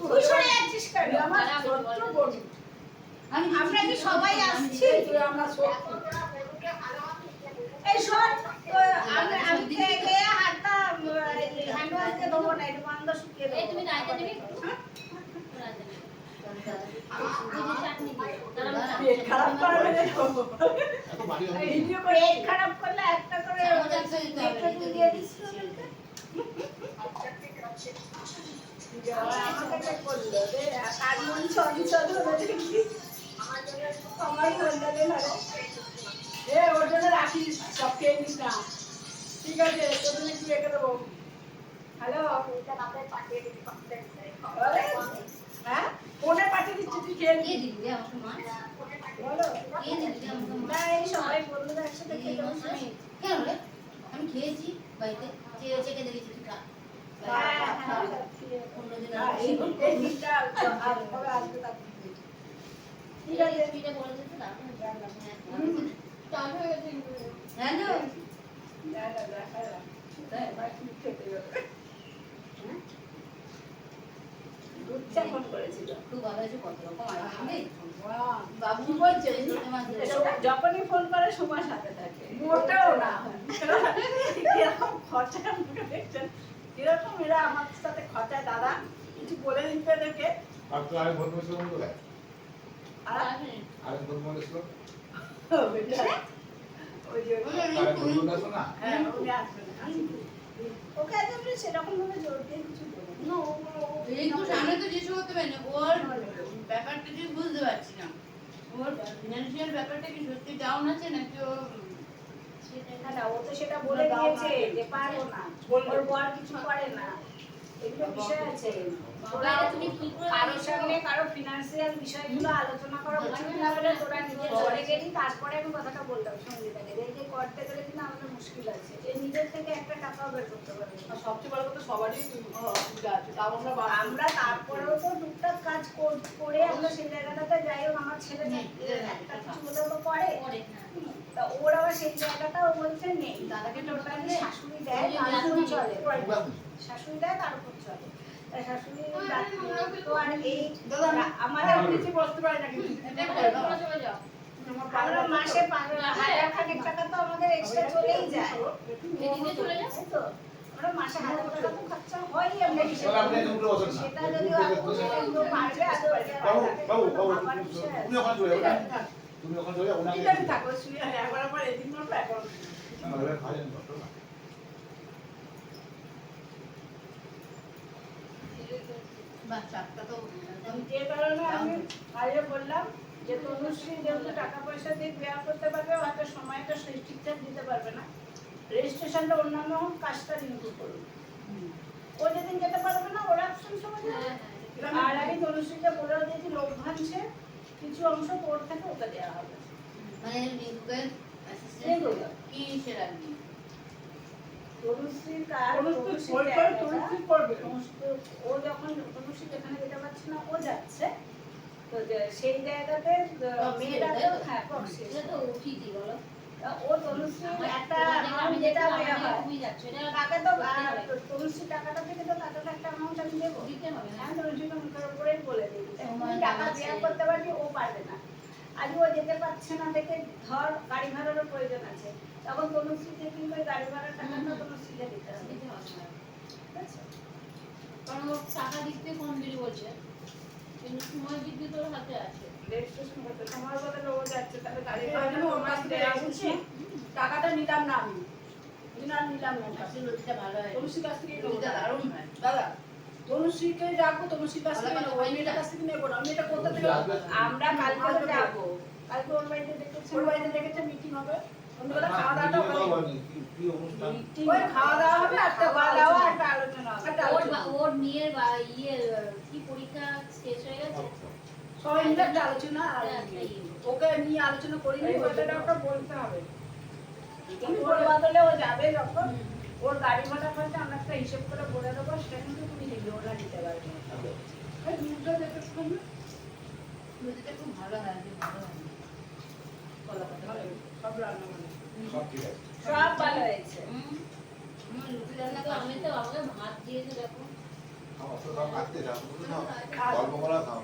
তুই সরে যাচ্ছিস কেন? আমরা কি সবাই আসছি? এই শোন, আমি খেয়ে গিয়ে হাতটা হ্যান্ড ওয়াশ দিয়ে দেবো না, একটু গন্ধ শুকিয়ে দেবো। তুমি রাইতে দিবি? পেট খারাপ করলে পেট খারাপ করলে একটা করে দিয়ে দিস। আমাকে করলো রে, কার মন চঞ্চল হয়ে দেখি আমার মন্ডলে ধরে। ওর জন্য রাখিস, সব খেয়ে নিস না, ঠিক আছে? তোর জন্য একটু রেখে দেবো। হ্যালো, হ্যাঁ ফোনে পাঠিয়ে দিচ্ছি, তুই খেয়ে দিয়ে দিবি রে আমাকে মা। বলো দিয়ে দিবি রে আমাকে মা। না, এই সবাই বন্ধুরা একসাথে খেতে বসে। কেন রে? আমি খেয়েছি বাড়িতে, চেখে দেখেছি তুই খা। ঠিক আছে, পিঠে বলে দিতে না। ফোন করেছিল, খুব ভালো হয়েছে, কত রকম আইটেম রে। বাবু বলছে যখনই ফোন করে সুমার সাথে থাকে, মোটেও না কিরকম খরচা দেখছেন, কিরকম এরা আমার সাথে খরচা। দাদা কিছু বলে দিতে দেখে আর তো আরে বলবো শুনুন তো ভাই, আর আরে বলবো শুনুন, ওই যে আরে বলবো না শোনা, হ্যাঁ উনি আসবেন, ওকে একদম সেরকম ভাবে জোর দিয়ে কিছু বলে না। একটু সামনে তো জিজ্ঞেস করতে পারি না, ওর ব্যাপারটা ঠিক বুঝতে পারছি না। ওর ফিনান্সিয়াল ব্যাপারটা কি সত্যি ডাউন আছে নাকি ও না, ও তো সেটা বলে দিয়েছে যে পারবো না, ওর বর কিছু করে না, এগুলো বিষয় আছে। তোরা তুমি কি করে কারোর সঙ্গে কারো ফিনান্সিয়াল বিষয়গুলো আলোচনা করো, উচিত না হলে তোরা নিজে চলে গেলি। তারপরে আমি কথাটা বললাম সঙ্গীতাকে, এই যে করতে গেলে কিন্তু আমাদের মুশকিল আছে, যে নিজের থেকে একটা টাকাও বের করতে পারবে না। সবচেয়ে বড় কথা সবারই অসুবিধা আছে, তাও আমরা তারপরেও তো টুকটাক কাজ করে আমরা সেই জায়গাটাতে যাই হোক, আমার ছেলে একটা কিছু হলেও তো করে। তা ওর আবার সেই জায়গাটা ও বলছে নেই, দাদাকে টোটালি শাশুড়ি দেয় তার উপর চলে, শাশুড়ি দেয় তার উপর চলে। শাশুড়ি তো আর এই আমাদের কিছু বসতে পারে না, কিন্তু আমরা মাসে 1000 খানিক টাকা তো আমাদের এক্সট্রা চলেই যায়, তো আমরা মাসে 1000 টাকা তো খরচা হয়। আমরা সেটা যদি একটু পারবে বাবু বাবু তুমি ওখানে চলে যাও, তুমি ওখানে চলে যাও, ওনাকে ঠিক থাকো শুয়ে একবার পর এদিন করবো একবার না না খাই না তো না, বাহ চাপটা তো যে কারণে আমি আগে বললাম যে তনুশ্রী যেহেতু টাকা পয়সা দিয়ে বিয়ে করতে পারবে, হয়তো সময়টা ঠিকঠাক দিতে পারবে না, রেজিস্ট্রেশনটা অন্যান্য কাজটা কিন্তু করুন। ও যেদিন যেতে পারবে না ওরা অপশন সময় দেবে। আর আমি তনুশ্রীকে বলেও দিয়েছি লভ্যাংশে কিছু অংশ তোর থেকে ওকে দেওয়া হবে, মানে রিঙ্কুকে অ্যাসিস্ট্যান্ট কি সেরা কি তনুশ্রীর কাজ তনুশ্রী করবে। ও যখন তনুশ্রী যেখানে যেতে পারছে না ও যাচ্ছে, তো সেই জায়গাতে মেয়েরা তো হ্যাঁ প্রক্সি এটা তো ঠিকই বলো। ও তনুশ্রী একটা আমি যেটা হয় তাকে তো তনুশ্রী টাকাটা থেকে তো তাকে তো একটা অ্যামাউন্ট আমি দেবো, দিতে হবে না। আমি তনুশ্রীকে মুখের উপরেই বলে দিই তুমি টাকা দেওয়া করতে পারবি, ও পারবে না। আজ ও যেতে পারছে না দেখে ধর গাড়ি ভাড়ারও প্রয়োজন আছে, তখন তনুশ্রীকে কিন্তু ওই গাড়ি ভাড়ার টাকাটা তনুশ্রীকে দিতে হবে, দিতে হবে না। ঠিক আছে? কারণ ও টাকা দিক দিয়ে কম বেশি বলছে, কিন্তু সময় দিক দিয়ে তোর হাতে আছে। রেজিস্ট্রেশন করতে তোমার বদলে ও যাচ্ছে, তাহলে গাড়ি এই ভাড়া জন্য ওর কাছ থেকে এসেছি, টাকাটা নিলাম না আমি, নিলাম না আসলে লতিটা ভালো হয়। তনুশ্রীর কাছ থেকে নেবো। লতিটা দারুণ হয়। দাদা তনুশ্রীকে রাখবো, তনুশ্রীর কাছ থেকে নেবো, ওই মেয়েটার কাছ থেকে নেবো না। আমি এটা কোথা থেকে আমরা কালকে যাবো, কালকে ওর বাড়িতে দেখেছি, ওর বাড়িতে দেখেছে মিটিং হবে, সন্ধ্যেবেলা খাওয়া দাওয়াটা ওখানে, কি অনুষ্ঠান, ওই খাওয়া দাওয়া হবে, একটা খাওয়া দাওয়া একটা আলোচনা হবে। একটা ওর আলোচনা। ওর মেয়ের কি পরীক্ষা শেষ হয়ে গেছে? সবাই মিলে একটা আলোচনা, আর ওকে নিয়ে আলোচনা করি এই কথাটা ওকে বলতে হবে, তুমি ওর বদলে ও যাবে যখন ওর গাড়ি ভাড়া খরচা আমরা একটা হিসেব করে বলে দেবো, সেটা কিন্তু তুমি নিবি, ওরা নিতে পারবে। এই দুধটা দেখে শুনে লতিটা খুব ভালো হয়, ভালো হয়। সব রান্না মানে সব ঠিক আছে, সব ভালো হয়েছে। লতি রান্না তো আমি তো আমাকে ভাত দিয়েছে দেখো। খাও, অত খাও, কাটতে যাও, তুমি খাও, গল্প করা খাও।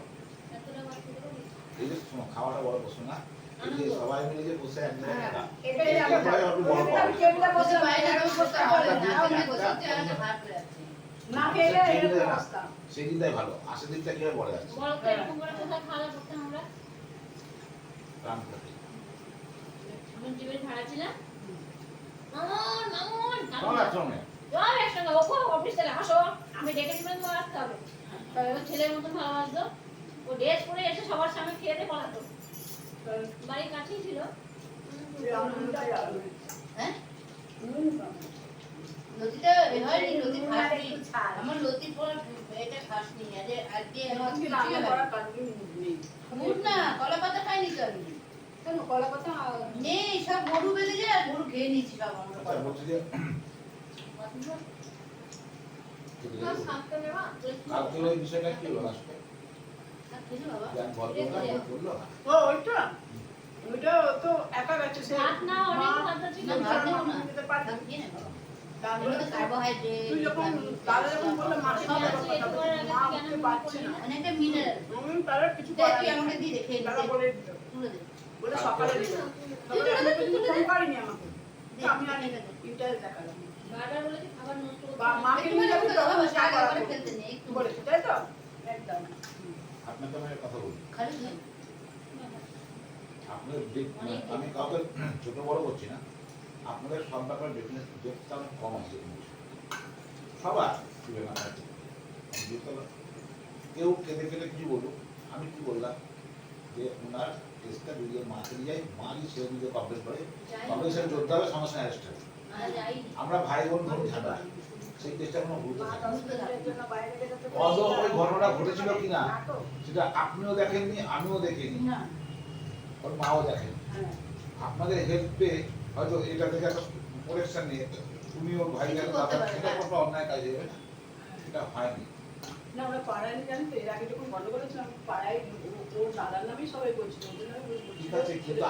এই যে শোনো, খাওয়াটা বড় প্রশ্ন না, এই যে সবাই মিলে যে বসে এক জায়গায় থাকা, এটাই এটা আমরা একটু বড় পাওয়া। আমি টেবিলে বসে বাইরে কেউ বসতে পারে না, আপনি বসে চেহারাটা ভার করে আছে। না খেলে এরকম অবস্থা। সেই দিনটাই ভালো, আসে দিনটা কিভাবে বলে যাচ্ছে বলতে এরকম করে কোথায় খাওয়া করতাম আমরা? রামপ্রতি। যখন জীবের ভাড়া ছিলাম, মামুন মামুন কেমন লাগছে অনেক? চল একসঙ্গে ওকে অফিস থেকে আসো, আমি ডেকে দিবেন তো আসতে হবে। তবে ও ছেলের মতন ভালোবাসতো, ও ড্রেস পরে এসে সবার সামনে খেয়ে দিয়ে পড়াতো। বাড়ির কাছেই ছিল। হ্যাঁ? লতিটা এ হয়নি, লতি খাসনি। আমার লতি পর এটা খাসনি। আজকে আজকে রান্না করার কারণে নেই। মুড না, কলা পাতা খাইনি তো আমি। কেন কলা পাতা নেই, সব গরু বেঁধে যায় আর গরু খেয়ে নিচ্ছি সব আমরা। আচ্ছা বলছি যে কালকে ওই বিষয়টা কি হলো আসলে? কিছু বাবা যে আমি ভদ্রলোক বললো না? ও ওইটা ওইটা তো একা গেছে সে ভাত না, অনেক ভাত আছে। না, ভাত দেবো না। দিতে পারবে। ভাত খেয়ে নে বাবা। তারপরে এগুলো তো কার্বোহাইড্রেট, তুই যখন দাদা যখন বললো মাকে সব নিয়ে আছে, কথা এগুলো বলতে, আগে মা কেন উঠতে মনে পারছে করলি না। না? অনেকটা মিনারেল। আমি তারা কিছু দেখ করার তুই নেই। আমাকে দিয়ে রেখে দাদা বলে দিল। তুলে দে। বলে সকালে দিল। তারপরে আমি কিন্তু ফোন করিনি আমাকে। তো আমি আর ইন্টারেস্ট দেখালাম। বারবার বলেছি খাবার নষ্ট করতে বা হবে। মাকে একটু নিয়ে যাবি তো বাবা চা শাক করা করে করবো। ফেলতে নেই একটু বলেছে তাই তো একদম আপনাকে আমি একটা কথা বলি, খালি খাই। আপনাদের আমি কাউকে ছোট বড় করছি না, আপনাদের সব ব্যাপারে ডেফিনেশন অনেক কম আছে সবার শুনবেন আমার কেউ কেঁদে কেটে কিছু বলুক, আমি কি বললাম যে ওনার কেসটা দিয়ে মাকে নিয়ে যাই, মাই সে নিজে কমপ্লেন করে, কমপ্লেন সেটা যোদ্ধা হবে, সমস্যা অ্যারেস্ট হবে। আর যাইনি। আমরা ভাই বোন ধরুন ঝামেলা, সেই কেসটা কোনো গুরুত্ব মা থাকে না। 10 মিনিটের জন্য বাইরে গেলে তো আদৌ ওই ঘটনা ঘটেছিল কিনা নাটক। সেটা আপনিও দেখেননি, আমিও দেখিনি, না ওর মাও দেখেন। হ্যাঁ আপনাদের হেল্পে হয়তো এটা থেকে একটা প্রোটেকশন নিয়ে তুমি ওর ভাই গেল সেটা কোনো অন্যায় কাজ হবে না, এটা হয়নি। না ওরা পাড়ায় নি জানতো এর আগে যখন বন্ধ করেছিলাম পাড়ায় ওর দাদার নামেই সবাই বলছিল ওদের নামে বলছিল। ঠিক আছে, কিন্তু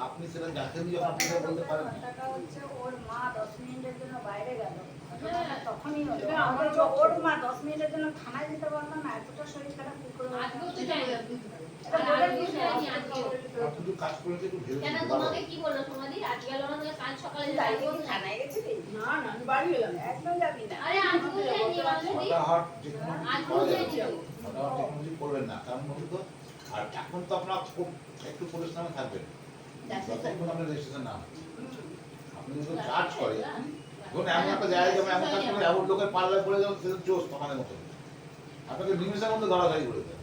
আপনি সেটা দেখেননি যখন আপনি সেটা বলতে পারেন না। কথাটা হচ্ছে ওর মা 10 মিনিটের জন্য বাইরে গেল, হ্যাঁ। তখনই হলো। সেটা আমাদের আমার ওর মা 10 মিনিটের জন্য থানায় যেতে পারলো না, এতটা শরীর খারাপ কি করে হলো? আজকেও তো যাইনি। এটা আর বলে আজকেও দিয়েছে, যাইনি, আজকেও। আপনি একটু কাজ করে একটু ভেবে কেন দেখতে তোমাকে পারেন। কি বললো তোমাদি? আজ গেল না, তুমি কাল সকালে তাই যাইবো কি না। থানায় গেছিলি? না না আমি বাড়ি গেলাম একদম যাবি না। আরে আজকেও যাইনি বান্ধবী। হঠাৎ যে কোনো আজকেও যাইনি। হঠাৎ টেকনোলজি করবেন না, কারণ বলুন তো, আর এখন তো আপনার খুব একটু পরিশ্রমে থাকবেন, যতক্ষণ আপনার রেজিস্ট্রেশন না হয়। আপনি যদি চার্জ করে ধরুন এমন একটা জায়গায় যাবেন, এমন কাজ করে এমন লোকের পাল্লায় পড়ে যাবেন, সেটা চোষ তোমাদের মতো আপনাকে নিমিষের মধ্যে ধরাধারি করে দেবে।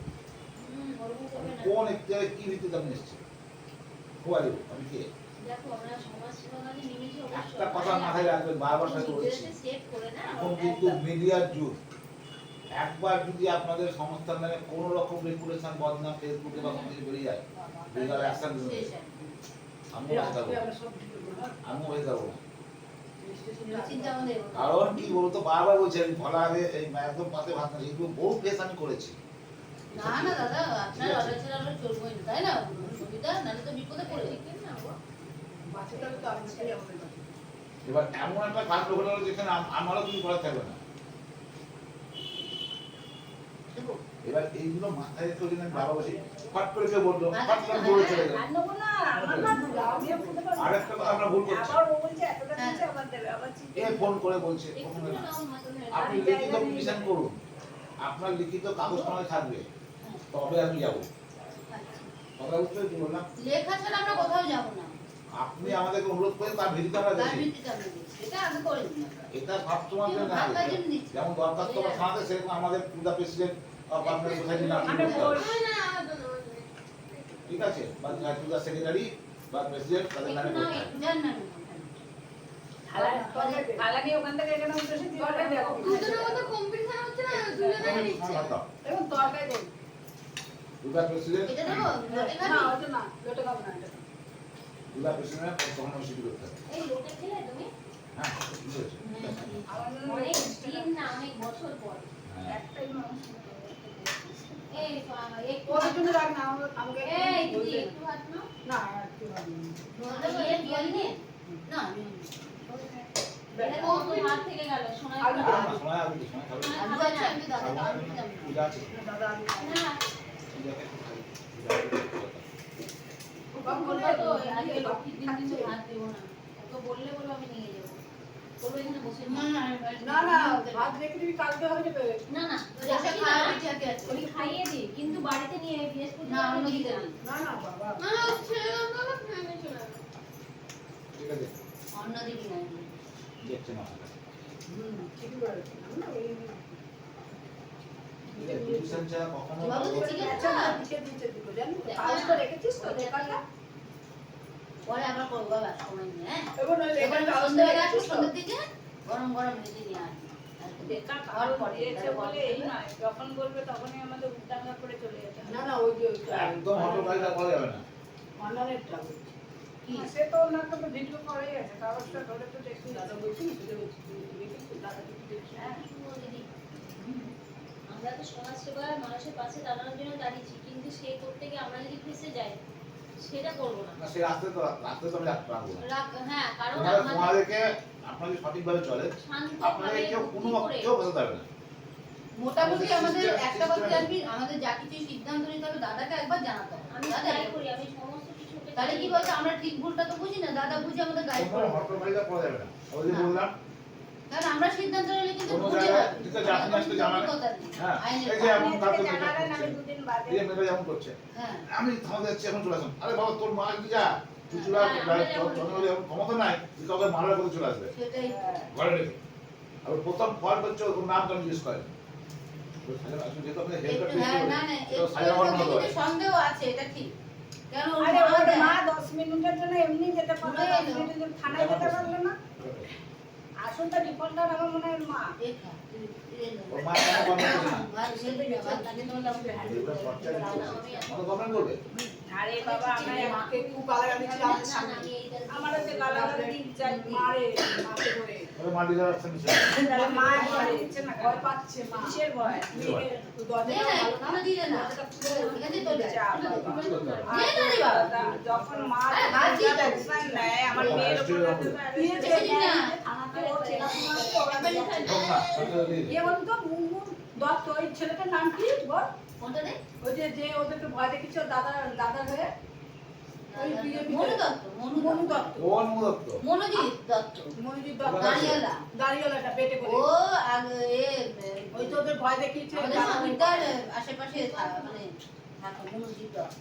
ওরকম করবে না। কোন জায়গায় কি ভিত্তিতে আপনি এসেছেন, খুয়ারি আমি কে? দেখো আমরা সমাজ সেবা কাজে নেমেছি একটা কথা মাথায় রাখবেন, বারবার সাথে বলছি, সেভ করে না। এখন কিন্তু মিডিয়ার যুগ। একবার যদি আপনাদের সংস্থার নামে কোনো রকম রেপুটেশন বদনাম ফেসবুকে বা কোনো কিছু বেরিয়ে যায়, লিগাল অ্যাকশন নেবে। আমি এই বসে আজকে থাকবো, আমরা সব ভিডিও করলাম আমি বসে থাকবো না। চিন্তা আমাদের কারণ কি বলতো, বারবার বলছি আমি ভোলা আগে এই একদম পাতে ভাত না, এইগুলো বহু কেস আমি করেছি। না না দাদা আপনার অর্ডার ছেড়ে আমরা চলবোই না তাই না সুবিধা নাহলে তো বিপদে পড়ে যাই বাচ্চাটা তো আপনাকেই আমাদের বাচ্চা। এবার এমন একটা কাণ্ড ঘটে গেলো যেখানে আমারও কিছু করার থাকবে না। দেখো এবার এইগুলো মাথায় রেখে যদি আমি বাবা বসি, ফট করে কেউ বললো, ফট করে দৌড়ে চলে গেল। আর নেবো না, আমার না দিল, আমিও খেতে পারবো না। আরেকটা কথা আমরা ভুল করছি, আবার ও বলছে এতটা দিচ্ছে, আবার দেবে, আবার চিন্তা এ ফোন করে বলছে একটু ফোন করে না। নাও মাথা ধরে। আপনি লিখিত পিটিশন করুন, আপনার লিখিত কাগজ কলমে থাকবে, তবে আমি যাব। কথা বুঝতে কি বললাম? লেখা ছাড়া আমরা কোথাও যাব না আপনি আমাদেরকে অনুরোধ করেন, তার ভিত্তিতে আমরা তার দেখি। ভিত্তিতে আমরা দিচ্ছি এটা আমি করিনি এটা সবসময় জন্য না, আপনার জন্য দিচ্ছি যেমন দরখাস্ত বা থানাতে সেরকম আমাদের পূজা প্রেসিডেন্ট আপনার সোসাইটির নাম আমি বল- ঠিক আছে, বা পূজা সেক্রেটারি বা প্রেসিডেন্ট তাদের নামে একটু নাও, করতে হবে। একটু। জান না থালা নিয়ে ওখান থেকে এখানে উঠে এসে তরকারি দেখো। দুজনের মধ্যে কম্পিটিশন হচ্ছে না দুজনে নিচ্ছে দেখুন তরকারি দেন। পূজা প্রেসিডেন্ট, এটা দেবো লোটে না খাবি ওটা না লোটে খাবো না এটা। পূজা প্রেসিডেন্ট তখন সিটি করতে হবে। এই লোটে খেলে তুমি? হ্যাঁ, ঠিক আছে। আমার জন্য অনেক দিন না, অনেক বছর পর। হ্যাঁ। একটাই মানুষ। এই বাবা, একটু ওদের জন্য রাখ না আমাকে এই দিদি, বলতে একটু হাত নাও। না একটু হবে না। জল দিয়ে জল নিয়ে। না আমি এরকম তো হাত থেকে গেল শোনা আলু গেল। না, সময় আগে কি, সময় খাবে না। আলু আছে আমি দাদা আলু দিলাম পূজা আছে, দাদা আলু না পূজাকে একটু খাই। পূজা আছে, ওকে বলবো তো আজকে লক্ষ্মীর দিন কিন্তু ভাত দেবো না। ওকে বললে বলবো আমি নিয়ে যাবো। বলবো এখানে বসে না না না না ভাত রেখে দিবি কালকে হয়ে যাবে না না বসে খাওয়া ঠিক আছে ওকে খাইয়ে দিই কিন্তু বাড়িতে নিয়ে বৃহস্পতিবার না, অন্য নিয়ে দিকে যাবি। না না বাবা ঠিক আছে, অন্যদিকে নাই দেখছে না। ঠিকই বলেছি না ওই টিউশন ছাড়া কখনো বাবু, ভালো- চিকেন আচ্ছা না দিকে দিতে দিব জানি তো কাজ তো রেখেছিস তো লেখাটা পরে আবার করবো বাবা সময় নিয়ে হ্যাঁ এবং ওই এবার লেখাটা সন্ধ্যাবেলা আসবো সন্ধ্যের দিকে গরম গরম ভেজে নিয়ে আসবো বেকার খাওয়ার পরে দিয়েছে বলে এই নয়, যখন বলবে তখনই আমাদের উল্টাঙ্গা করে চলে যেতে হবে। না না ওই যে একদম হটকারিতা করা যাবে না। মান্নানেরটা কি সে তো ওনার তো ভিডিও করেই আছে, কাগজটা ধরে তো দেখি দাদা বলছি দাদা কিছু দেখছি হ্যাঁ, দিদি। আমরা তো সমাজ সেবা মানুষের পাশে দাঁড়ানোর জন্য দাঁড়িয়েছি কিন্তু সে করতে গিয়ে আমরা যদি ফেসে যাই সেটা করবো না না, সেই রাস্তায় তো আমি রাখতে পারবো না। হ্যাঁ কারণ আমাদের তোমাদেরকে আপনারা যদি সঠিকভাবে চলে আপনাদের শান্তভাবে কেউ কোনো বুদ্ধি করে কেউ বোঝাতে পারবে না। মোটামুটি আমাদের System- একটা কথা system- জানবি আমাদের যা কিছু সিদ্ধান্ত নিতে হবে দাদাকে একবার জানাতে হবে আমি দাদা ট্রাই করি আমি সমস্ত কিছু ওকে তাহলে কি বলতো আমরা ঠিক ভুলটা তো বুঝি না দাদা বুঝে আমাদের গাইড কোনো করে হটকারিতা করা যাবে না। ওই যে না। বললাম কারণ আমরা সিদ্ধান্ত নিলে কিন্তু কোনো বুঝে জায়গায় হবে ঠিক আছে, আপনি আজকে জানালেন। অভিজ্ঞতা নেই। হ্যাঁ, আইনের এই যে কথা। এমন আপনি কাজ আজকে করছে, জানালেন, আমি দুদিন বাদে এই যে মেয়েটা যেমন করছে হ্যাঁ আমি থামাতে যাচ্ছি এখন চলে আসুন। আরে বাবা তোর মা কি যা তুই চলে আস, হ্যাঁ, আমরা যেমন- জন্মদিন এখন ক্ষমতা নাই তুই কাউকে মারার কথা চলে আসবে সেটাই ঘরে রেখে। আর প্রথম ফল হচ্ছে ওর নাম কেন জিজ্ঞেস করে যেহেতু আপনি হেল্প একটু হ্যাঁ না না একটু সাজা এর বানানো মধ্যে হবে। কিন্তু সন্দেহ আছে এটা ঠিক কেন ওর আরে মা ওর দেয়। মা 10 মিনিটের জন্য এমনি যেতে পারলো ঘুরে 10 এলো। মিনিটের জন্য থানায় যেতে পারলো না। আসল তো ডিফল্টার আমার মনে হয় মা। এই খা, তুই এনে নে। ওর মা কেন কমেন্ট করছে না? ভাত খেতে না, ভাত খেতে বললাম যে হ্যাঁ। এগুলো খরচা দিচ্ছে। আমাকে কমেন্ট করবে? আরে বাবা আমরা মাকে খুব গালাগালি ছিলাম আমারও যে গালাগালি দিন চাই মারে মাকে ধরে ওরে মা দিদার অপশন ছিল। তাহলে মা ভয় দিচ্ছে না ভয় পাচ্ছে মা কিসের ভয়? মেয়েকে দে দরজাটা না, ভালো না কোনো দিলে না। দরজাটা খুলে এখানে তো দে। যা বাবা। দে না রে বাবা। যখন মা আরে হাত দিয়ে দাও। অ্যাকশন নেয় আমার মেয়ের উপর দিয়েছে না। আমাকে ও চেনাশোনা আছে, ওরা দিয়েছে। হোক না, সত্যি দিয়ে দিই। কে বলতো মুনমুন দত্ত ওই ছেলেটার নাম কি বল কোনটা দে? ওই যে ওদেরকে ভয় দেখেছে দাদা হয়ে ওই BJP মনু দত্ত, মনু মনু দত্ত। দত্ত কোন মুহূর্ত? মনোজিৎ দত্ত। মনোজিৎ দত্ত দাঁড়িয়ালা। দাঁড়িয়ালাটা পেটে করে ও আগে ওই তো ওদের ভয় দেখিয়েছে আমাদের সঙ্গীতার আশেপাশে মানে থাকে মনোজিৎ দত্ত।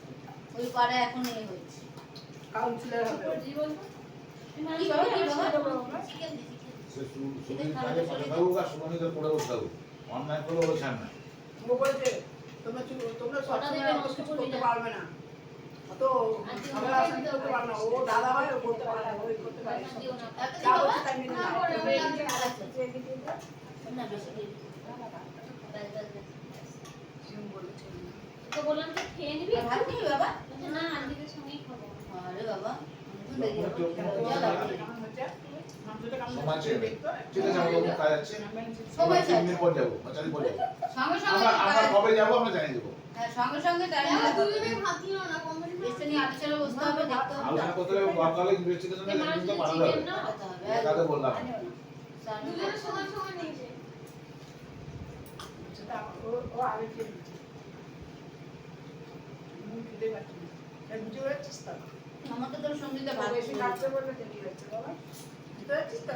ওই পাড়ে এখন এ হয়েছে। কাউন্সিলর হবে কি বাবা কি বাবা? চিকেন দি চিকেন। সে সুনীল কাজে পাশে থাকুক আর সুমনিকে পড়ে বসে থাকুক। অন্যায় করে বলছে না। ও বলছে তোমরা সবসময় অত কিছু করতে পারবে না অত ঝামেলা অশান্তি করতে পারবে না ও দাদা হয় ও করতে পারে না ওই করতে পারে সব কিছু। একটা দি যা বাবা। বলছে তাই মেনে না, নাও। ওরা লাগবে না, আচ্ছা। না বেশি দিই। ব্যাস, ব্যাস, ব্যাস। সিম বলেছে। তো বললাম যে খেয়ে নিবি আর ভাত নিবি বাবা? বলছে, না আন্টিদের সঙ্গেই খাবো আরে বাবা আমি তো দেরি হবে। কেমন চলো। কেমন হচ্ছে? মাংসটা কেমন সময় হচ্ছে? চেয়ে দেখতো? ঠিক আছে আমরা ওখানে কাজ আছে। সময় চাই। 3 দিন পর যাবো, 4 দিন পর যাবো। সঙ্গে সঙ্গে আমরা আমরা কাজ- কবে যাবো আমরা জানিয়ে দেবো। হ্যাঁ, সঙ্গে সঙ্গে টাইম এসে নিয়ে আলোচনা বসতে হবে দেখতে হবে আলোচনা করতে হবে দরকার হলে ইনভেস্টিগেশনে কিন্তু পাঠাতে হবে। চিকেন না করতে হবে। কাকে বললাম? সেটা ও আগে খেয়ে নিচ্ছে। মুখ খিদে পাচ্ছে না। তাই বুঝে বেড়াচ্ছিস তো? আমাকে তোর সঙ্গীতে ও ভাত বেশি খাচ্ছে বলে দেরি হচ্ছে বাবা। বুঝতে পারছিস তো?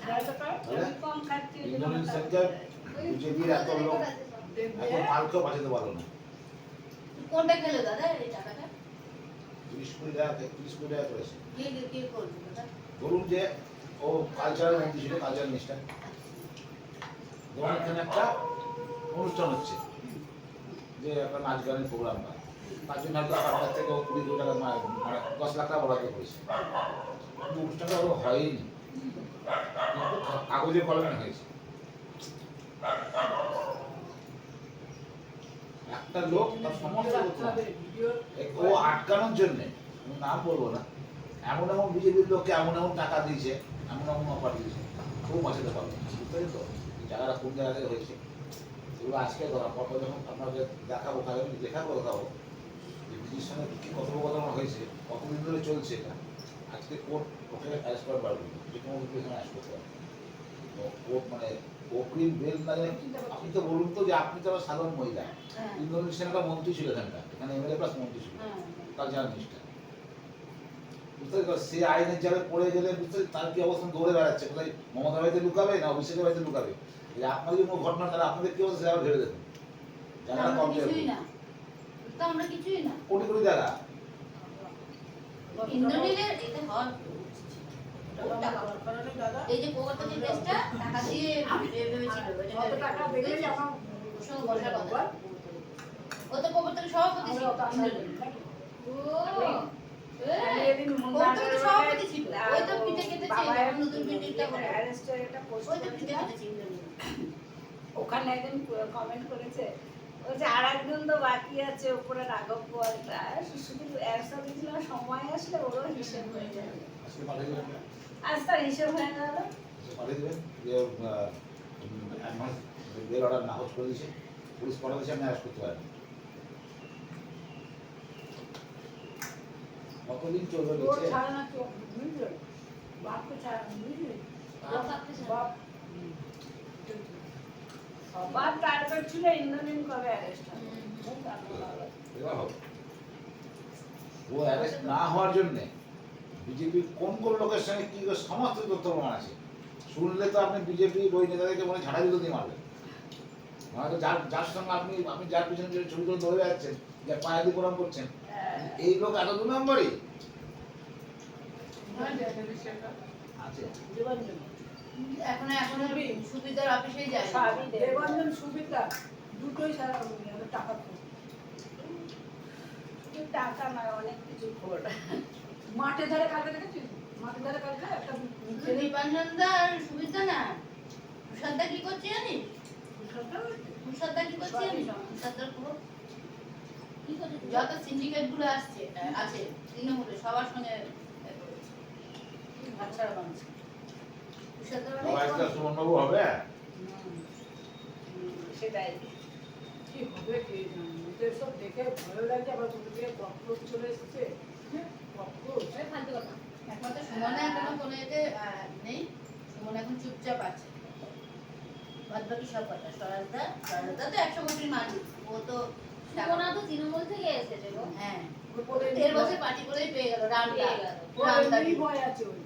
যাইতে পার? আমি কম খাচ্ছি ওই জন্য ইন্দ্রনীল আমার সেনকে বুঝে দিয়ে এত লোক দেখবে এখন মালকেও বাঁচাতে পারলো না। কোনটা খেলো দাদা এই টাকাটা 30 কোটি টাকা 30 কোটি টাকা করেছে। কে করবে দাদা ধরুন যে ও কালচারাল মন্ত্রী ছিল, কালচারাল মিনিস্টার। ধরুন এখানে একটা অনুষ্ঠান হচ্ছে যে একটা নাচ গানের প্রোগ্রাম হয়, তার জন্য হয়তো আপনার থেকে ও 20 কোটি টাকা মানে 10 লাখ টাকা বরাদ্দ করেছে, কিন্তু অনুষ্ঠানটা ওর হয়নি, কিন্তু কাগজে কলমে হয়েছে। একটা লোক তার সমস্ত করতে হবে। ও আটকানোর জন্যে আমি নাম বলবো না, এমন এমন বিজেপির লোককে এমন এমন টাকা দিয়েছে, এমন এমন অফার দিয়েছে, খুব বাঁচাতে পারবে না। বুঝতে পারেন তো এই জায়গাটা কোন জায়গা থেকে হয়েছে এগুলো আজকে ধরা পর যখন আপনাকে দেখাবো তাহলে আমি দেখাবো যে বিজির সঙ্গে কী কথোপকথন হয়েছে, কতদিন ধরে চলছে এটা, আজকে আজকে কোর্ট ওকে অ্যারেস্ট করতে পারবে না, যে কোনো কিছু অ্যারেস্ট করতে পারবে। তো কোর্ট মানে অগ্রিম বেল না দিলে, আপনি তো বলুন তো যে আপনি তো আবার সাধারণ মহিলা, হ্যাঁ। ইন্দোনেশিয়ান একটা মন্ত্রী ছিল এখানকার, এখানে এমএলএ প্লাস মন্ত্রী ছিল, হ্যাঁ। Cultural minister. বুঝতে পারছি, সে আইনের জালে পড়ে গেলে বুঝতে তার কি অবস্থান দৌড়ে বেড়াচ্ছে, কোথায় মমতা বাড়িতে লুকাবে না অভিষেকের বাড়িতে লুকাবে। এই আপনার যদি কোনো ঘটনা তাহলে আপনাদের কি অবস্থা সেটা ভেবে দেখুন। যারা আমরা কমপ্লেন কিছুই না, তো আমরা কিছুই না। কোটি কোটি টাকা, ইন্দ্রনীলের এটা হওয়ার এই যে কলকাতা যে দেশটা টাকা দিয়ে ভেবেছিল কত টাকা দেখলে আমার ওর সঙ্গে বসার কথা। ও তো কলকাতার সভাপতি ছিল ইন্দ্রনীল। ও কলকাতার সভাপতি ছিল। ওই তো পিঠে কেটেছে যখন নতুন বিল্ডিংটা হলো। ওই তো পিঠে কেটেছে ইন্দ্রনীল। ওখানে একজন কমেন্ট করেছে, বলছে আর একজন তো বাকি আছে উপরে রাঘব বলটা, শুধু একশো দিয়েছিল, সময় আসলে ওরও হিসেব হয়ে যাবে। আজকে পাঠিয়ে দেবেন, আজ তার হিসেব হয়ে গেল। আজকে পাঠিয়ে দেবেন যে অ্যাডভান্স বেল অর্ডার নাকচ করে দিয়েছে, পুলিশ পড়া দিয়েছে, আপনি অ্যারেস্ট করতে পারেন। কতদিন চলবে তোর নিচে? ছাড়া না কেউ, বুঝলি? বাপকে ছাড়া না, বুঝলি? বাপ বাপকে ছাড়া। বাপ সবার টার্গেট ছিল ইন্দ্রনীল কবে অ্যারেস্ট হবে। এবার হবে। ও অ্যারেস্ট না হওয়ার জন্য বিজেপি কোন কোন লোকের সঙ্গে কি করে সমস্ত তথ্য প্রমাণ আছে। শুনলে তো আপনি বিজেপি ওই নেতাদেরকে মনে ঝাড়া দিতে দিয়ে মারবেন। হয়তো যার যার সঙ্গে আপনি যার পিছনে যে ছবি করে ধরে যাচ্ছেন, যার পায়ে দিয়ে প্রণাম করছেন, এই লোক এত দু নম্বরই আছে। দেবাঞ্জন এখন সুবিধার অফিসেই যায়। সবই দেব। দেবাঞ্জন সুবিধা দুটোই সারা টাকা খোর। শুধু টাকা নয়, অনেক কিছু খোর। মাঠে ধারে কালকে দেখেছিস? মাঠে ধারে কালকে একটা ছেলে দীপাঞ্জনদা আর সুবিধা না, তুষারদা কি করছে জানিস? তুষারদা কি করছে জানিস? তুষারদার খবর কি করছে তুই? যত সিন্ডিকেট গুলো আছে তৃণমূলে সবার সঙ্গে আচ্ছা বানছে। তুষারদার একটা সুমনবাবু হবে। সেটাই। কি হবে কে জানে? ওদের সব দেখে ভালো লাগছে, আবার কোথা থেকে ককরোচ চলে এসেছে। ককরোচ। ওই ফালতু কথা। একমাত্র সুমনা এখনো কোনো এতে নেই। সুমন এখন চুপচাপ আছে। বাদ বাকি সব কথা স্বরাজদা তো 100 কোটির মালিক। ও তো সুমনা তো তৃণমূল থেকে এসেছে গো। হ্যাঁ ওপরে 13 বছর পার্টি করেই পেয়ে গেল রামদা। পেয়ে গেল। ওই ভয় আছে ওই।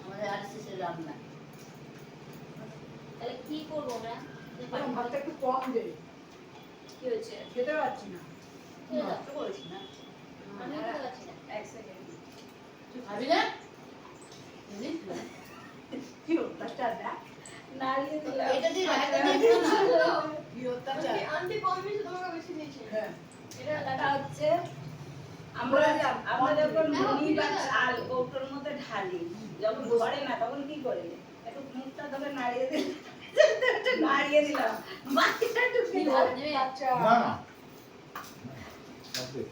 আমাদের আরএসএস এর রামদা। তাহলে কি করবো আমরা? আমার ভাতটা একটু কম দে, কি হয়েছে? খেতে পারছি না। খেয়ে দাও। নষ্ট করিস না। আমি খেতে পারছি না। এক সেকেন্ড। তুই খাবি না? বুঝলিস? কি অত্যাচার দেখ, নাড়িয়ে দিলাম। এটা দিয়ে রাখতে দিস না। কি অত্যাচার। আন্টি কম বেশি তোমাকে বেশি দিয়েছে। হ্যাঁ এটা হচ্ছে আমরা যখন হ্যাঁ, মুড়ি বা হ্যাঁ। চাল কৌটোর মধ্যে ঢালি, যখন ধরে না তখন কি করে, একটু মুখটা ধরে নাড়িয়ে দিলাম, একটু নাড়িয়ে দিলাম, বাকিটা একটু দিলাম। আচ্ছা না না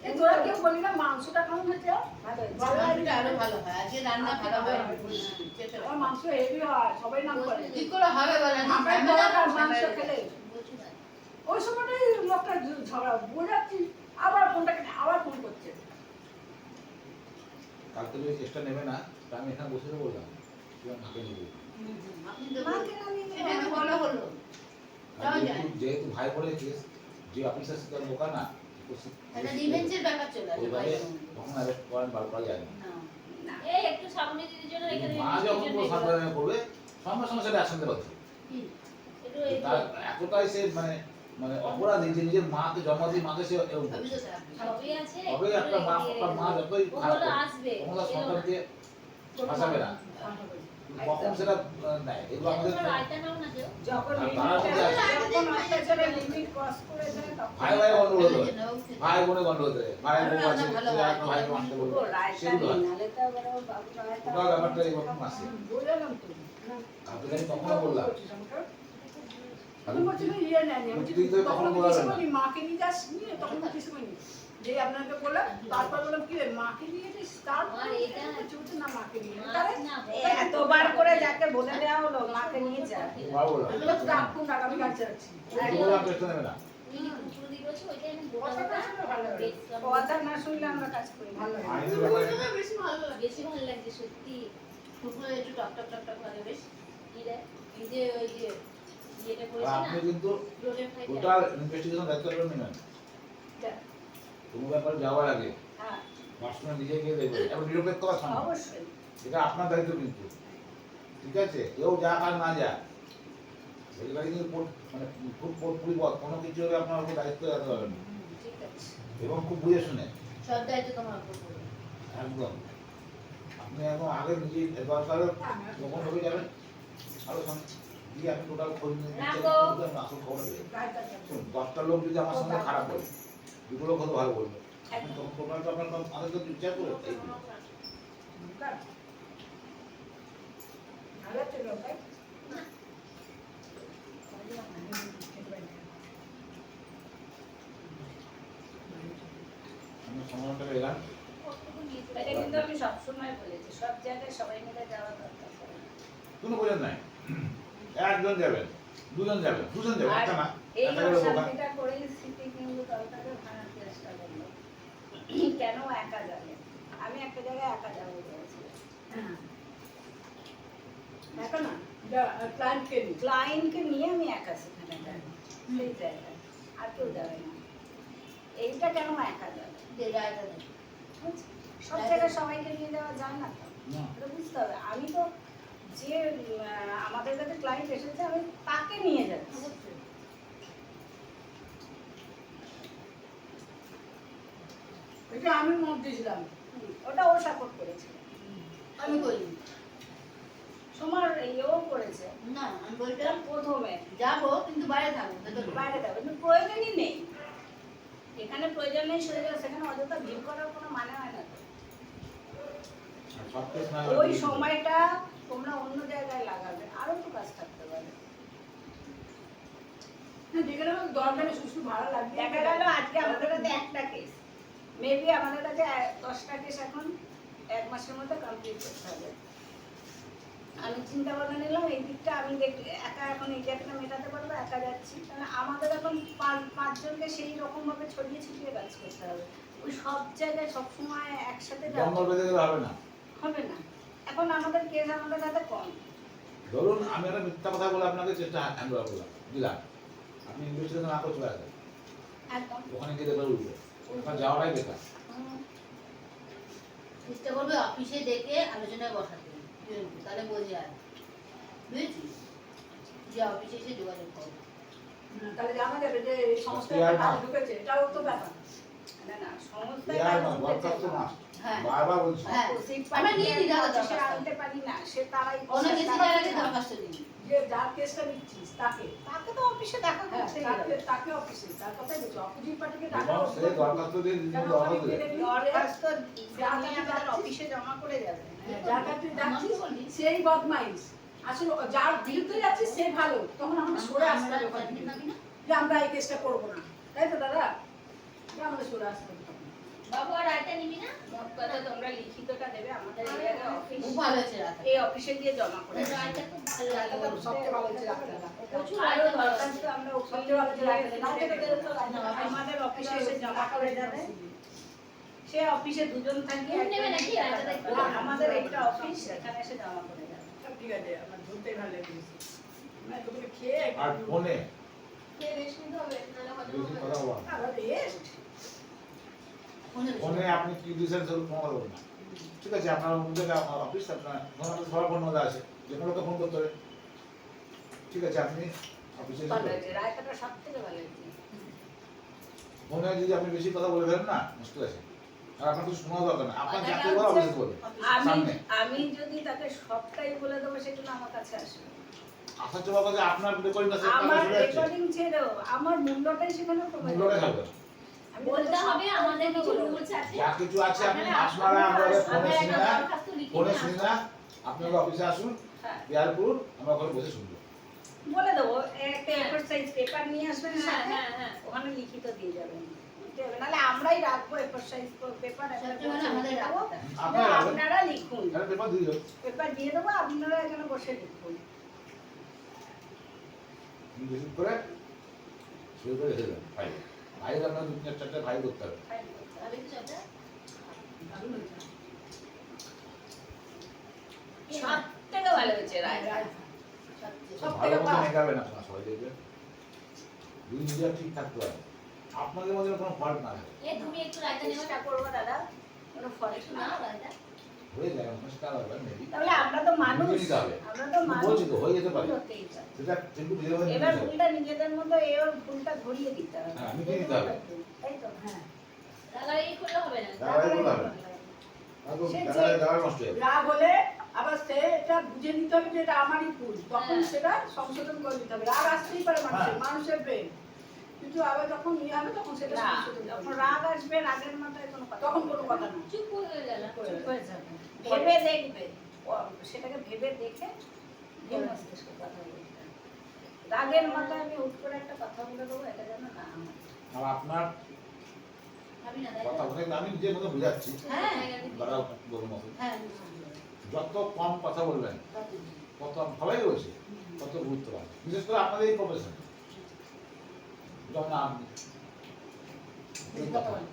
এ তোরা কেউ বলি না মাংসটা কেমন হয়েছে? ভালো হয়েছে। ভালো হয়েছে। রান্নাটা আরো ভালো হয়। আজকে রান্না ভালো হয়। খেতে আমার মাংস হেভি হয়, সবাই নাম করে। কি করে হবে বলেন? আমার বড়টার মাংস খেলে বলছি না। ওই সময়টাই লোকটা ঝগড়া বোঝাচ্ছি, আবার ফোনটা কেটে আবার ফোন করছে। কালকে যদি চেষ্টা নেবে না, তা আমি এখানে বসে বললাম মাকে নেবে। আপনি তো মাকে নামিয়ে দিলাম। সেটাই তো বলা হলো। যাওয়া যায়। যেহেতু ভাই বলে কেস, যে অফিসার তার বোকা না, একটা রিভেঞ্জের ব্যাপার চলে আসে ভাই। ওইভাবে তখন অ্যারেস্ট করেন বার করা যায় না। না। এই একটু সামনে দিদির জন্য রেখে দিন। মা যখন কোনো সাবধানে করবে, সঙ্গে সঙ্গে সেটা অ্যাকশন দেওয়া কি? একটু এই তার এতটাই সে মানে মানে অপরাধী যে নিজের মাকে জন্ম দিয়ে মাকে সে এরকম আমি করছে। তো চাপ দিই। সবই আছে। তবে একটা মা যতই ও খারাপ হলো হোক, আসবে। তখন তার এলো না। সন্তানকে ফাঁসাবে না। কখন সেটা নেয়, এগুলো আমাদের তোমরা রায়তা নাও না কেউ। যখন আর limit তারা যখন অত্যাচারের লিমিট ক্রস করে যায় তখন ভাই ভাই গন্ডগোল হতে আমি পারে, যেন ভাই বোনে গন্ডগোল হতে পারে, ভাই বোন আছে ভালো সে একটা ভাইকে মারতে বলবে, রায়তা সেগুলো হয়। নালে তো আবার ও বাবু রায়তা। ওটা ব্যাপারটা এরকম আছে। বোঝালাম তো। আপনাকে আমি তখনও বললাম, আমি বলছি না ইয়ে নেয়নি, আমি তুই তো তখন কখনো আমি বলাবে কিছু না। বলিনি, মাকে নিয়ে যাস নিয়ে তখন আমি কিছু বলিনি। যেই আপনাকে বললাম তারপর বললাম কি রে মাকে নিয়ে যাস, তারপর আমার এটা- চলছে না মাকে নিয়ে মাছ তাহলে না, এতবার করে যাকে বলে দেওয়া হলো মাকে নিয়ে যা। ভালো বললাম। আমি বললাম, রাখুন রাখ, আমি গাড়ি চালাচ্ছি। তুমি বললাম চেষ্টা নেবে না, তুমি কি পুরো দিয়ে বলছো ওইটাই আমি কথাটা শুনে ভালো লাগে। কথা না শুনলে আমরা কাজ করি না। ভালো লাগে। আইনের ব্যাপারে বেশি ভালো লাগে। বেশি ভালো লাগছে সত্যি। ফুটবল একটু টক টক টক টক করে বেশ। কি রে এই যে ওই যে ইয়েটা আর করেছে না আপনি কিন্তু রোডের ফাইটার টোটাল ইনভেস্টিগেশন দায়িত্ব নেবেন। কোনো ব্যাপারে যাওয়ার আগে হ্যাঁ, পার্সোনাল নিজে গিয়ে দেখবেন এবং নিরপেক্ষতার সঙ্গে অবশ্যই। এটা আপনার দায়িত্ব কিন্তু, ঠিক আছে? কেউ যা আর না যা এগুলো কিন্তু মানে খুব পরিপথ কোনো কিছু হলে আপনার উপর দায়িত্ব যেতে পারবেন না। ঠিক আছে। এবং খুব বুঝে শুনে সব দায়িত্ব তোমার উপর পড়বে। একদম আপনি এখন আগে নিজে দরকার যখন হয়ে যাবেন আরো দিয়ে আপনি টোটাল খোঁজ নিয়ে রাখো। আসল খবর দেবেন। 10টা লোক যদি আমার সঙ্গে খারাপ বলে 2 লোক হয়তো ভালো বলবে আপনি তখন টোটাল তো আপনার আমাদের তো বিচার করে এই ভালো ছিল ভাই। আমি সময়টা এলাম এটা কিন্তু আমি সবসময় বলেছি, সব জায়গায় সবাই মিলে যাওয়া দরকার পড়ে না। কোনো বোঝেন নাই একজন যাবেন দুজন যাবেন একটা না এই একটা করে বোকা অশান্তিটা করেই স্মৃতি কিন্তু দলটাকে ভাঙার চেষ্টা করলো। কেন একা যাবে? আমি একটা জায়গায় একা যাবো বলেছিলাম। এখন না ক্লায়েন্টকে নিয়ে ক্লায়েন্টকে নিয়ে আমি একা সেখানে যাবো, সেই জায়গায় আর কেউ যাবে না। এইটা কেন একা যাবে? যে রায়টা নেই। বুঝছো? সব জায়গায় সবাইকে নিয়ে যাওয়া যায় না তো। না এটা বুঝতে হবে। আমি তো যে আমাদের কাছে ক্লায়েন্ট এসেছে আমি তাকে নিয়ে যাচ্ছি। এটা আমি মত দিয়েছিলাম। ওটা ও সাপোর্ট করেছে, আমি করি তোমার ইয়েও করেছে। না, আমি এটা বলছিলাম প্রথমে যাবো কিন্তু বাইরে থাকবো ভেতরে না। বাইরে যাবে, কিন্তু প্রয়োজনই নেই। এখানে প্রয়োজন নেই সেখানে অযথা ভিড় করার কোনো মানে হয় না তো। আর সব কেস না ওই সময়টা তোমরা অন্য জায়গায় লাগাবে, আরো তো কাজ থাকতে পারে। যেখানে আমার দরকার নেই, শুধু ভালো লাগবে। দেখা গেল আজকে আমাদের কাছে একটা কেস, মেবি আমাদের কাছে 10টা কেস এখন 1 মাসের মধ্যে কমপ্লিট করতে হবে। আমি চিন্তা ভাবনা নিলাম এই দিকটা আমি একা এখন এই জায়গাটা মেটাতে পারবো, একা যাচ্ছি। তাহলে আমাদের এখন 5জনকে সেই রকম ভাবে ছড়িয়ে ছিটিয়ে কাজ করতে হবে। ওই সব জায়গায় সবসময় একসাথে যাওয়া জঙ্গল বেঁধে গেলে হবে না। হবে না। এখন আমাদের কেস আমাদের কাছে কম। ধরুন আমি একটা মিথ্যা কথা বলে আপনাকে চেষ্টা হ্যান্ড ওভার করলাম দিলাম, আপনি ইনভেস্টিগেশন না করে চলে আসবেন, একদম। ওখানে গিয়ে দেখবেন উঠবে ওখানে যাওয়াটাই বেকার। চেষ্টা করবে অফিসে ডেকে আলোচনায় বসাতে, তাহলে বোঝে আর বুঝেছিস যে অফিসে এসে যোগাযোগ করবে। তাহলে জানা যাবে যে এই সংস্থায় একটা কাজ ঢুকেছে, এটাও তো ব্যাপার। না না, সংস্থায় ইয়ার কাজ না দরকার তো ঢুকেছে। না, হ্যাঁ বারবার বলছি হ্যাঁ সিট আমরা নিয়ে পাঠিয়ে নিই দাদা অফিসে দরখাস্ত। আনতে পারি না, সে তারাই অন্য কিছু তারা জায়গাতে না। দরখাস্ত দিই যে যার কেসটা নিচ্ছিস তাকে, তাকে তো অফিসে দেখা হ্যাঁ, করতেই তাকে হবে। তাকে অফিসে, তার কথাই বলছি, অপোজিট পার্টিকে ডাকা এবং সেই দরখাস্ত দিয়ে দিদি দরখাস্ত দিয়ে দরখাস্ত যার নিয়ে কাছে আমাদের যাচ্ছিস, অফিসে জমা করে যাবেন। যার কাছে যাচ্ছিস আমাকে বললি। সেই বদমাইশ। আসলে যার বিরুদ্ধে যাচ্ছিস সে ভালো, তখন আমাদের সরে আসতে হবে ওখান থেকে। যে আমরা এই কেসটা করবো না, তাই তো দাদা? যে আমাদের সরে আসতে হবে তখন। বাবু আর রায়টা নিবি না মোট কথা তোমরা লিখিতটা দেবে আমাদের এই জায়গায় অফিস, খুব ভালো হয়েছে রাতে এই অফিসে গিয়ে জমা করে দেবে। রায়টা খুব ভালো রায়টা লাগে তো সবচেয়ে ভালো হচ্ছে রাত্রেবেলা। প্রচুর আরো রায়টা ভালো দরখাস্ত লাগে। আমরা ওখানে সবচেয়ে ভালো হচ্ছে রাত্রেবেলা। রাত্রে বেরোতে হবে। আমাদের অফিসে এসে জমা করে যাবে। সে অফিসে 2জন থাকি, তুমি নেবে নাকি? রায়টা দেখতে হবে। আমাদের একটা অফিস, এখানে এসে জমা করে যাবে। সব ঠিক আছে, আমার ধরতেই ভালো লেগেছে। মানে তোকে খেয়ে আর ফোনে খেয়ে রেস্ট নিতে হবে, নাহলে হজম বেশি হবে না। কথা বলা না। আবার রেস্ট। ফোনে আপনি কি দিয়েছেন সেগুলো ফোন করবেন না, ঠিক আছে? আপনার মধ্যে অফিস আপনার ফোন আপনার সবার ফোন মধ্যে আছে, যে কোনো ফোন করতে হবে, ঠিক আছে? আপনি অফিসে এসে ভালো করবেন। হয়েছে, রায়তাটা সব থেকে ভালো হয়েছে। ফোনে যদি আপনি বেশি কথা বলে ফেলেন না মুশকিল আছে, আর আপনার কিছু শোনা দরকার না, আপনার কথাটা যাকে বলা হচ্ছে, অফিসে বলবেন আমি সামনে আমি যদি তাকে সবটাই বলে দেবো সেগুলো আমার কাছে আসবে। আসার জন্য কথা আপনার রেকর্ডিং আছে আমার চলে যাচ্ছে, রেকর্ডিং ছেড়েও আমার মূল্যটাই সেখানে কমে মূল্যটা যাবে। থাকবে। আমি বলতে তাকে হবে সবটাই আমাদের কিছু বলে দেবো। রুলস আছে। যা কিছু আছে আপনি আপনারা আপনারা আমাদের ফোনে আমরা শুনে একটা না, দরখাস্ত লিখে ফোনে নিয়ে শুনে আসবো। না, আপনারা অফিসে আসুন, হ্যাঁ, দেওয়ার পর আমরা ওখানে বসে শুনবো। বলে দেবো একটা এফোর সাইজ পেপার নিয়ে আসবেন হ্যাঁ সাথে, হ্যাঁ হ্যাঁ ওখানে লিখিত দিয়ে যাবেন। বুঝতে হবে? নাহলে আমরাই রাখবো এফোর সাইজ পেপার, সবচেয়ে ভালো আমাদের রাখতে হবে। আপনারা রাখবেন, আপনারা লিখুন, তাহলে পেপার দিয়ে দিও, পেপার দিয়ে দেবো, আপনারা এখানে বসে লিখুন। রিসিভ করে শুরু করে রেখে দেবেন ফাইল ফাইল আপনার 2-4টা ফাইল করতে হবে খাবি তো চাটা? দারুণ হয়েছে। সব থেকে ভালো হয়েছে রায় সবচেয়ে। সব ভালো থেকে মতো ভালো। মেকাবেন আপনার সবাই দেখবেন দুই নিজের ঠিক থাকতে হবে আপনাদের মধ্যে কোনো ফল্ট না থাকে এ তুমি একটু রায়তা নেবে চেষ্টা করবো দাদা কোনো ফল্ট একটু না নাও রায়তা। হয়ে যায় অনুষ্ঠান হবে মেবি তাহলে আমরা তো মানুষ বুঝে নিতে হবে। আমরা তো মানুষ বলছি তো হয়ে যেতে পারে ভুল হতেই পারে। সেটা কিন্তু ধীরে ধীরে এবার নিতে হবে। ভুলটা নিজেদের মতো এর ভুলটা ধরিয়ে দিতে হবে হ্যাঁ, মিটিয়ে দিতে হবে। তাই তো হ্যাঁ রাগারাগি করলে হবে না। রাগারাগি করলে হবে না। তারপর সে দেখা যে- যাওয়ার নষ্ট হয়ে যাবে রাগ হলে আবার সে এটা বুঝে নিতে হবে যে এটা আমারই ভুল তখন হ্যাঁ। সেটা সংশোধন করে নিতে হবে রাগ আসতেই পারে মানুষের হ্যাঁ। মানুষের ব্রেন কিন্তু আবার যখন ইয়ে হবে তখন সেটা না, সংশোধন যখন করবে। রাগ আসবে রাগের মাথায় কোনো কথা তখন কোনো কথা না চুপ হয়ে গেল। চুপ হয়ে যাবে ভেবে দেখবে সেটাকে ভেবে দেখে ভেবে মস্তিষ্কে কথা বলতে হবে। রাগের মাথায় আমি হুট করে একটা কথা বলে দেবো এটা যেন না হয়। আর আপনার খাবি না কথা রায়তা? বলে আমি নিজের মতো বুঝাচ্ছি হ্যাঁ। দাঁড়াও বলুন মতো হ্যাঁ। যত কম কথা বলবেন তত সবাই রয়েছে তত গুরুত্ব পাবে বিশেষ করে আপনাদের এই প্রফেশন যেমন আপনি এই কথা বলেন।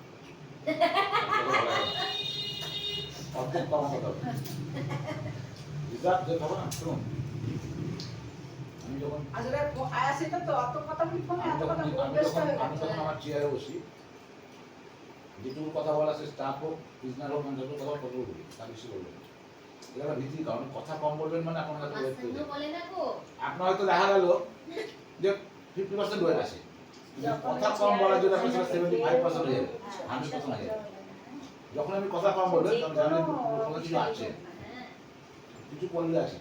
অর্ধেক কম কথা বলেন রিজার্ভ যে হবে না শুনুন আমি যখন আসলে আয়াসিটা তো অত কথা বলি ফোনে আমি এত যখন কথা আমি বলবে যখন আমি যখন আমার চেয়ারে বসি যেটুকু কথা বলা সে স্টাফ হোক বিজনেস হোক মানে যত কথা তত বলি তার বেশি বলবেন না। এটা একটা ভীতির কারণ কথা কম বলবেন মানে আপনার কাছে ওয়েট মাঝখানে বলে না গো। আপনার হয়তো দেখা গেল যে 50% ওয়েট আছে কিন্তু কথা কম বলার জন্য আপনার সেটা 75% হয়ে যাবে 100% হয়ে যাবে যখন আমি কথা কম বলবেন তখন জানেন কোনো কিছু আছে হ্যাঁ। কিছু করলে আছে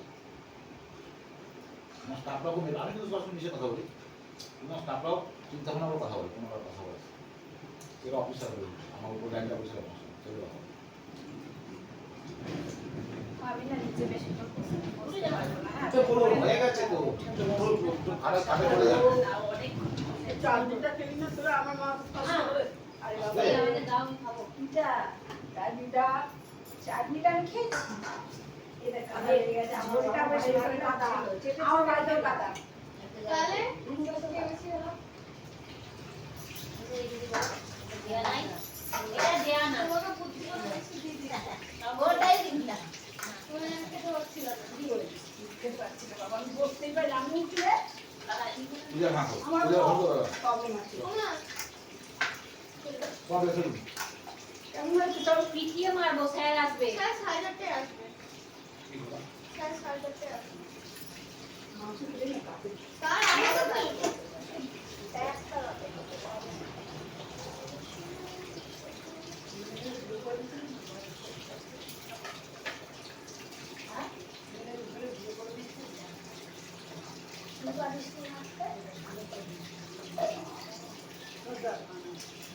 আমার স্টাফরাও খুব আমি কিন্তু সবসময় মিশে কথা বলি কিন্তু আমার স্টাফরাও চিন্তা ভাবনা করে কথা বলে কোনো কথা বলে সেটা অফিসার বলি আমার উপর ল্যান্ড অফিসার সেগুলো কথা বলে। আমি না নিচে বেশি তো করতে পারবো না হ্যাঁ তো বলুন হয়ে গেছে তো আরে কাটে চলে যাবে অনেক চাটনিটা খেলি না তোরা আমার মা কষ্ট করে আরে বাবা এই আমাদের দাও আমি খাবো। পিঠা চাটনিটা চাটনিটা আমি খেয়েছি এটা কাদা লেগে গেছে আমার এটা বেশ ভালো কাদা আমার বাড়িতেও কাদা তাহলে দেয়া নাই? এটা দেয়া না। ওটাই দিনটা। খেতে পারছি না বাবা আমি বসতেই পারি আমি উঠলে পূজা না হোক আমার পূজা হোক প্রবলেম আছে কবে শুনুন কেমন হয়েছে সব পিটিয়ে মারবো, স্যার আসবে। মাংস খেলে না কাটে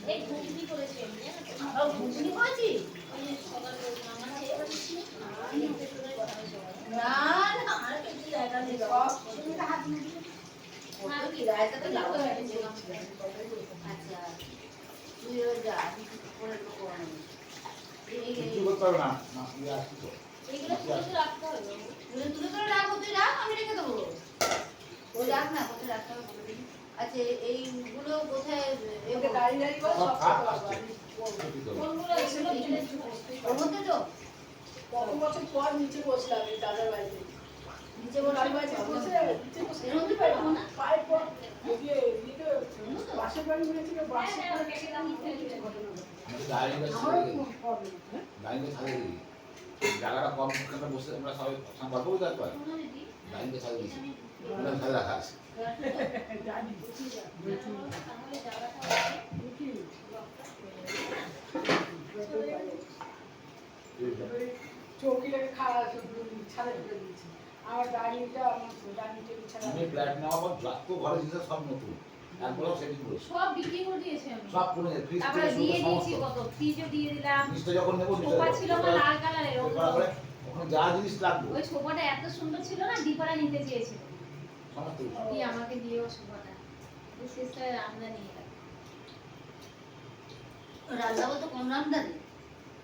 এই ঘুগনি করেছি আমি, জানো তো? ও ঘুগনি করেছি? ওই যে সকালে বললাম, আমার খেয়ে বসেছি। না না আর কিছু জায়গা নেই গো। ওটা কি রায়তা তো লাউ হয়ে গেছে। আচ্ছা তুই ওই যা আমি কিছু করে দেবো আমি। এই কিছু করতে হবে না না ইয়ে আসছি তো এগুলো তুলে তো রাখতে হবে। তুলে তুলে করে রাখবো তুই রাখ আমি রেখে দেবো। ওই রাখ না কোথায় রাখতে হবে বলে দিন। আচ্ছা এইগুলো কোথায় ওকে দাঁড়িয়ে দাঁড়িয়ে করে সব সব খাপ করতে আসছে পারবো। কি করবো? কোনগুলো এগুলো তুলে ওর মধ্যে তো কত বছর পর নিচে বসলাম এই দাদার বাড়িতে নিচে দাদার বসে বাড়িতে বসে নিচে বসে এর মধ্যে পারবো না? পায়ের পর দিয়ে দিকে বাসের বাড়ি হয়েছিল বাসের হ্যাঁ, পরে হ্যাঁ, কেটে দাম ঘটনা আমি ডাইনিংটা আমারও ছেড়ে দিই প্রবলেম হ্যাঁ ডাইনিংটা ছাড়িয়ে দিই জায়গাটা কম এখানে বসে আমরা সবাই গল্প করতে পারি শোনো দিদি, ডাইনিংটা ছাড়িয়ে দিয়েছি এটা আমি ছাড়িয়ে রাখা আছে জানি তাহলে জায়গাটা আছে। রুটি চৌকিটাকে খাওয়া ছাদে ঢুকে দিয়েছি আমার ডাইনিংটা আমার ডাইনিং টেবিল ছাড়া আমি ফ্ল্যাট নেওয়ার পর যত ঘরে জিনিস সব নতুন একবার সেটিং করেছি সব বিক্রি করে দিয়েছি আমি। সব পুরো ফ্রিজ তারপরে থেকে দিয়ে শুরু দিয়েছি সমস্ত কত, ফ্রিজও দিয়ে দিলাম। জিনিসটা যখন নেবো সোফা ছিল আমার লাল কালারের, তারপরে ওখানে যা জিনিস লাগবে ওই সোফাটা এত সুন্দর ছিল না, দীপারা নিতে চেয়েছিল। সমস্ত কিছু। দিয়ে আমাকে দিয়েও সোফাটা সিস্টার রান্না নিয়ে গেল। রান্না বলতে কোন রান্নারে?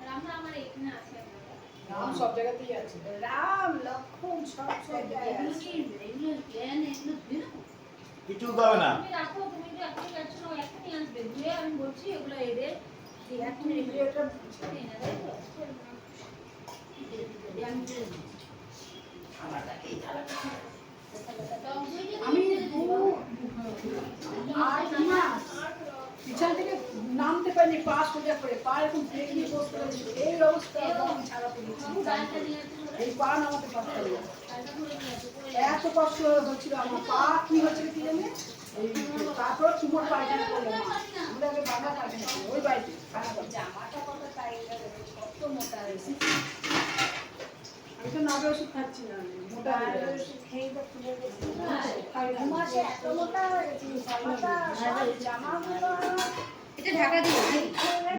রান্না আমার এখানে আছে আপনারা। নাম সব জায়গাতেই আছে রাম লক্ষণ সব জায়গায় এগুলো আছে। কি এগুলো প্ল্যান এগুলো ধুয়ে নেবো? কিছু হবে না তুমি রাখো, তুমি তো এখন করছি এগুলো এদের এখন এটা আমি আর কি মাস বিছানা থেকে নামতে পারিনি, পা সোজা করে পা এরকম ব্রেক নিয়ে বসতে পারছি, এই অবস্থা একদম ছাড়া পড়েছি, এই পা নামাতে পারতাম না, এত কষ্ট হচ্ছিল আমার, পা কি হচ্ছে কি জানি। তারপর চুমোর পায়খানা করলাম, আমরা আগে বাঁধা পায়খানা করি ওই বাড়িতে খানা করছি। জামাটা কত টাইট কত মোটা হয়েছে, আমি তো নাবে ওষুধ খাচ্ছি না, মোটা হয়ে যাচ্ছে। খেয়ে তো ফুলে গেছে, দু মাসে এত মোটা হয়ে গেছে জামাগুলো। এটা ঢাকা দিয়ে